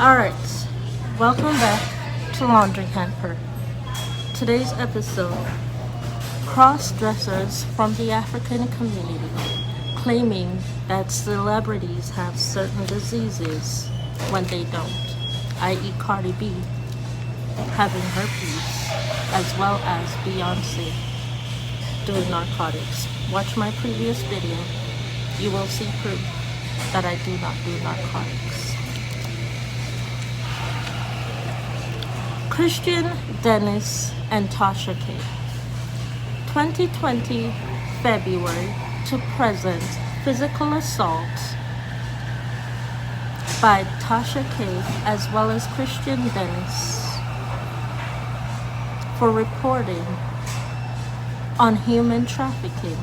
Alright, welcome back to Laundry Hamper. Today's episode, cross-dressers from the African community claiming that celebrities have certain diseases when they don't, i.e. Cardi B having herpes, as well as Beyonce doing narcotics. Watch my previous video, you will see proof that I do not do narcotics. Christian Dennis and Tasha K. 2020 February to present, physical assault by Tasha K as well as Christian Dennis for reporting on human trafficking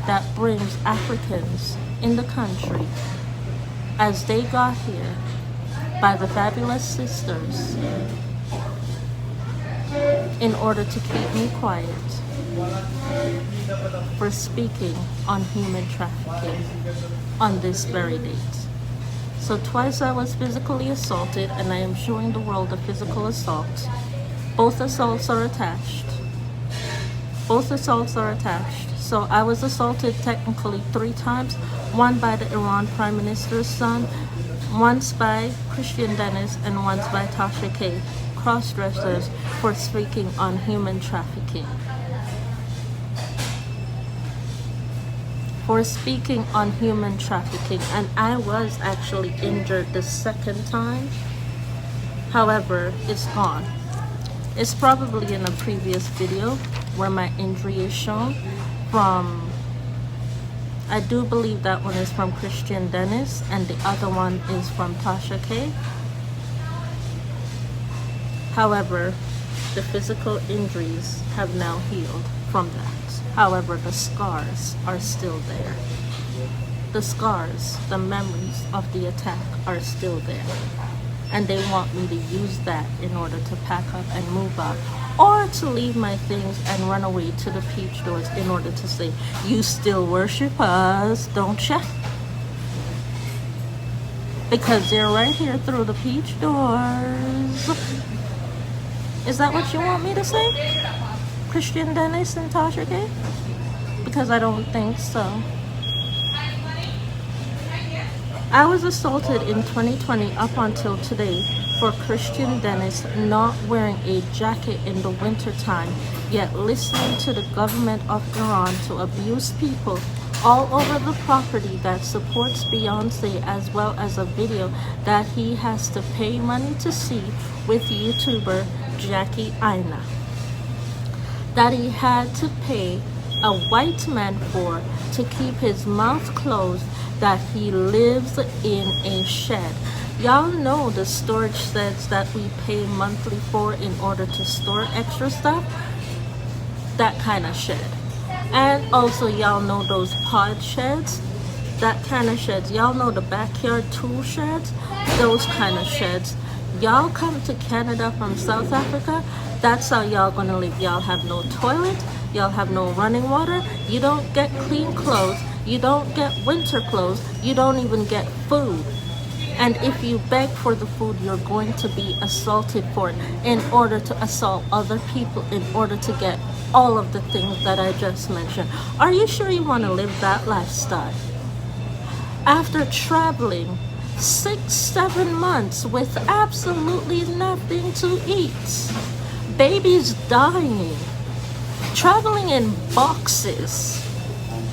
that brings Africans in the country as they got here by the Fabulous Sisters in order to keep me quiet for speaking on human trafficking on this very date. So twice I was physically assaulted, and I am showing the world a physical assault. Both assaults are attached. So I was assaulted technically 3 times, one by the Iran Prime Minister's son, once by Christian Dennis, and once by Tasha K, cross-dressers, for speaking on human trafficking. And I was actually injured the second time. However, it's gone. It's probably in a previous video where my injury is shown from, I do believe that one is from Christian Dennis and the other one is from Tasha K. However, the physical injuries have now healed from that. However, the scars are still there. The scars, the memories of the attack are still there. And they want me to use that in order to pack up and move out, or to leave my things and run away to the peach doors in order to say, you still worship us, don't ya? Because they're right here through the peach doors. Is that what you want me to say? Christian Dennis and Tasha K? Because I don't think so. I was assaulted in 2020 up until today for Christian Dennis not wearing a jacket in the wintertime, yet listening to the government of Iran to abuse people all over the property that supports Beyonce, as well as a video that he has to pay money to see with YouTuber Jackie Aina, that he had to pay a white man for to keep his mouth closed, that he lives in a shed. Y'all know the storage sheds that we pay monthly for in order to store extra stuff? That kind of shed. And also y'all know those pod sheds? That kind of sheds. Y'all know the backyard tool sheds? Those kind of sheds. Y'all come to Canada from South Africa, that's how y'all gonna live. Y'all have no toilet, y'all have no running water, you don't get clean clothes, you don't get winter clothes, you don't even get food. And if you beg for the food, you're going to be assaulted for it in order to assault other people, in order to get all of the things that I just mentioned. Are you sure you want to live that lifestyle? After traveling 6-7 months with absolutely nothing to eat, babies dying, traveling in boxes,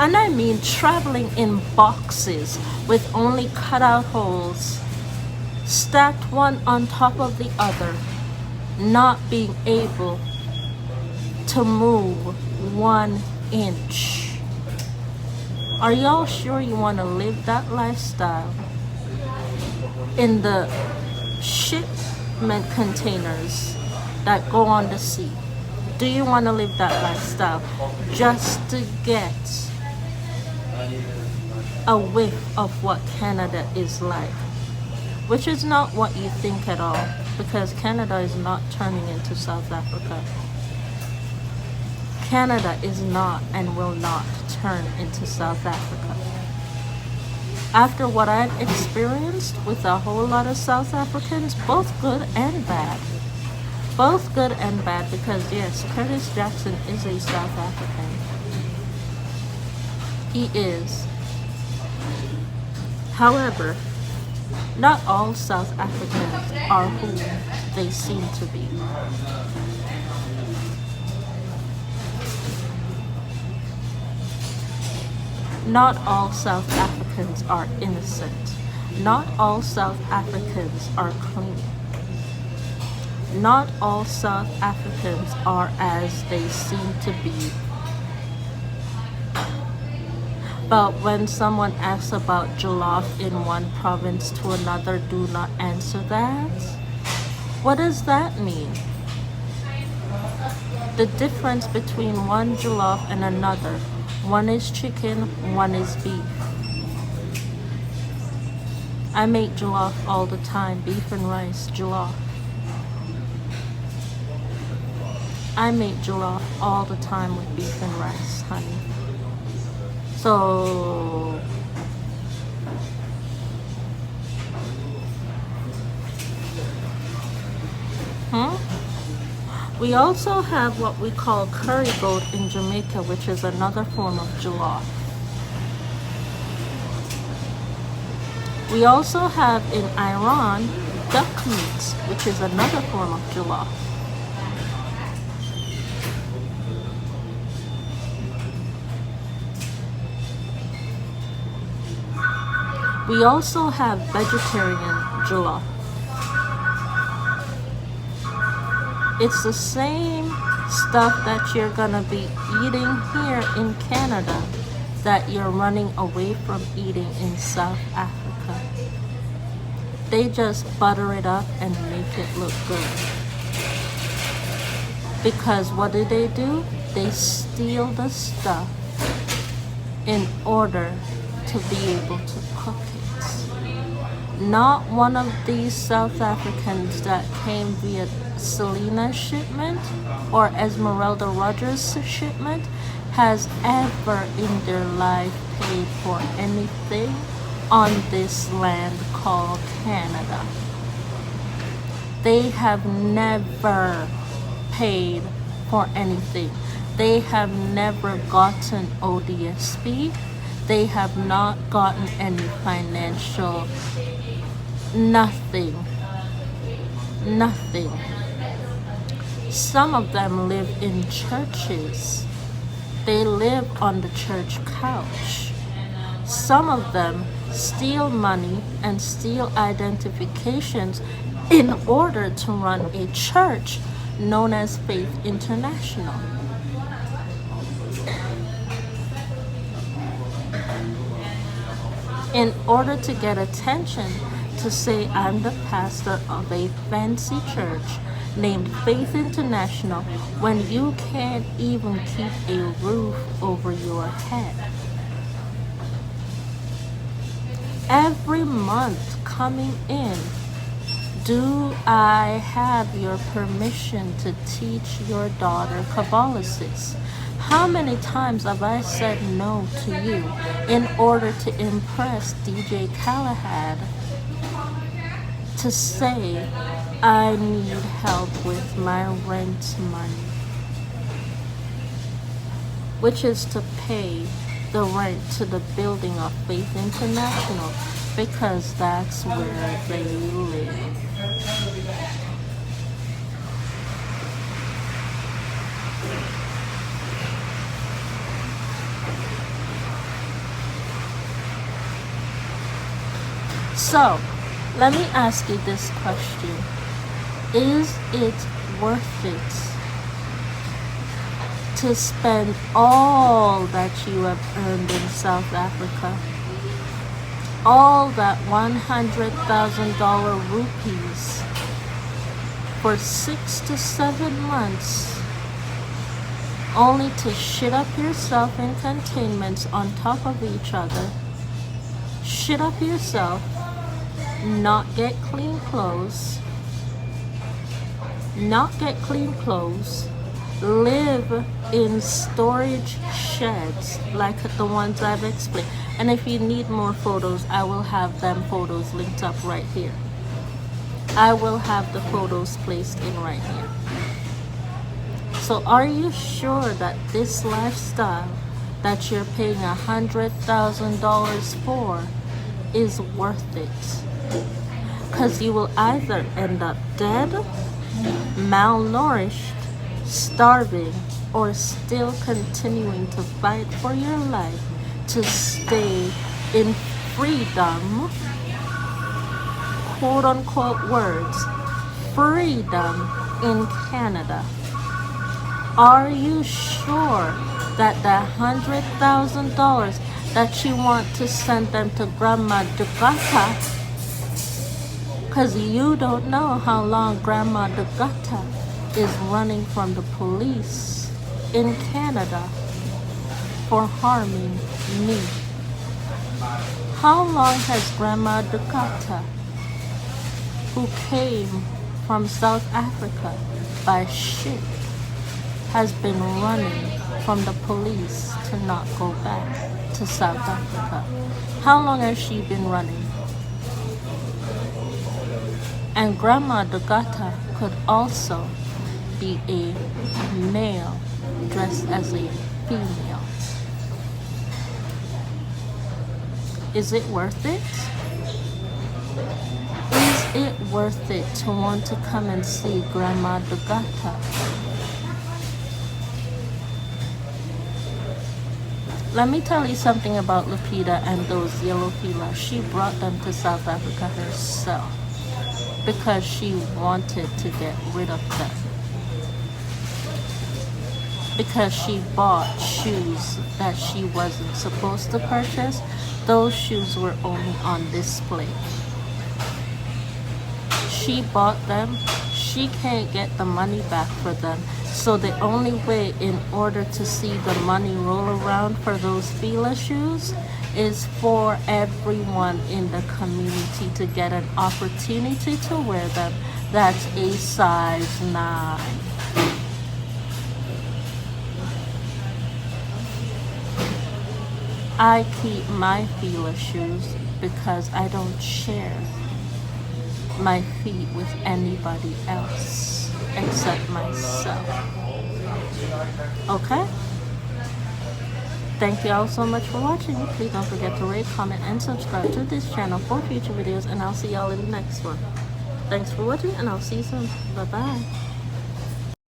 and I mean traveling in boxes with only cutout holes, stacked one on top of the other, not being able to move 1 inch. Are y'all sure you want to live that lifestyle in the shipment containers that go on the sea? Do you want to live that lifestyle just to get a whiff of what Canada is like? Which is not what you think at all, because Canada is not turning into South Africa. Canada is not and will not turn into South Africa. After what I've experienced with a whole lot of South Africans, both good and bad. Both good and bad, because yes, Curtis Jackson is a South African. He is. However, not all South Africans are who they seem to be. Not all South Africans are innocent. Not all South Africans are clean. Not all South Africans are as they seem to be. But when someone asks about jollof in one province to another, do not answer that. What does that mean? The difference between one jollof and another. One is chicken, one is beef. I make jollof all the time, beef and rice, jollof. I make jollof all the time with beef and rice, honey. So, we also have what we call curry goat in Jamaica, which is another form of jollof. We also have in Iran duck meat, which is another form of jollof. We also have vegetarian jollof. It's the same stuff that you're gonna be eating here in Canada that you're running away from eating in South Africa. They just butter it up and make it look good. Because what do? They steal the stuff in order to be able to cook it. Not one of these South Africans that came via Selena's shipment or Esmeralda Rogers' shipment has ever in their life paid for anything on this land called Canada. They have never paid for anything. They have never gotten ODSP. They have not gotten any financial, nothing. Some of them live in churches. They live on the church couch. Some of them steal money and steal identifications in order to run a church known as Faith International. In order to get attention, to say I'm the pastor of a fancy church named Faith International when you can't even keep a roof over your head. Every month coming in, do I have your permission to teach your daughter Kabbalists? How many times have I said no to you in order to impress DJ Khaled to say I need help with my rent money, which is to pay the rent to the building of Faith International, because that's where they live. So, let me ask you this question. Is it worth it to spend all that you have earned in South Africa? All that $100,000 rupees for 6 to 7 months, only to shit up yourself in containments on top of each other, shit up yourself, not get clean clothes, live in storage sheds like the ones I've explained. And if you need more photos, I will have them photos linked up right here. I will have the photos placed in right here. So are you sure that this lifestyle that you're paying $100,000 for is worth it? Because you will either end up dead, malnourished, starving, or still continuing to fight for your life to stay in freedom, quote unquote words, freedom in Canada. Are you sure that the $100,000 that you want to send them to Grandma Dugata, because you don't know how long Grandma Dugata is running from the police in Canada for harming me? How long has Grandma Dugata, who came from South Africa by ship, has been running from the police to not go back to South Africa? How long has she been running? And Grandma Dugata could also be a male dressed as a female. Is it worth it? Is it worth it to want to come and see Grandma Dugata? Let me tell you something about Lupita and those yellow feelers. She brought them to South Africa herself because she wanted to get rid of them. Because she bought shoes that she wasn't supposed to purchase. Those shoes were only on display. She bought them. She can't get the money back for them. So the only way in order to see the money roll around for those Fila shoes is for everyone in the community to get an opportunity to wear them. That's a size 9. I keep my Fila shoes because I don't share my feet with anybody else except myself. Okay? Thank you all so much for watching. Please don't forget to rate, comment, and subscribe to this channel for future videos, and I'll see y'all in the next one. Thanks for watching, and I'll see you soon. Bye-bye.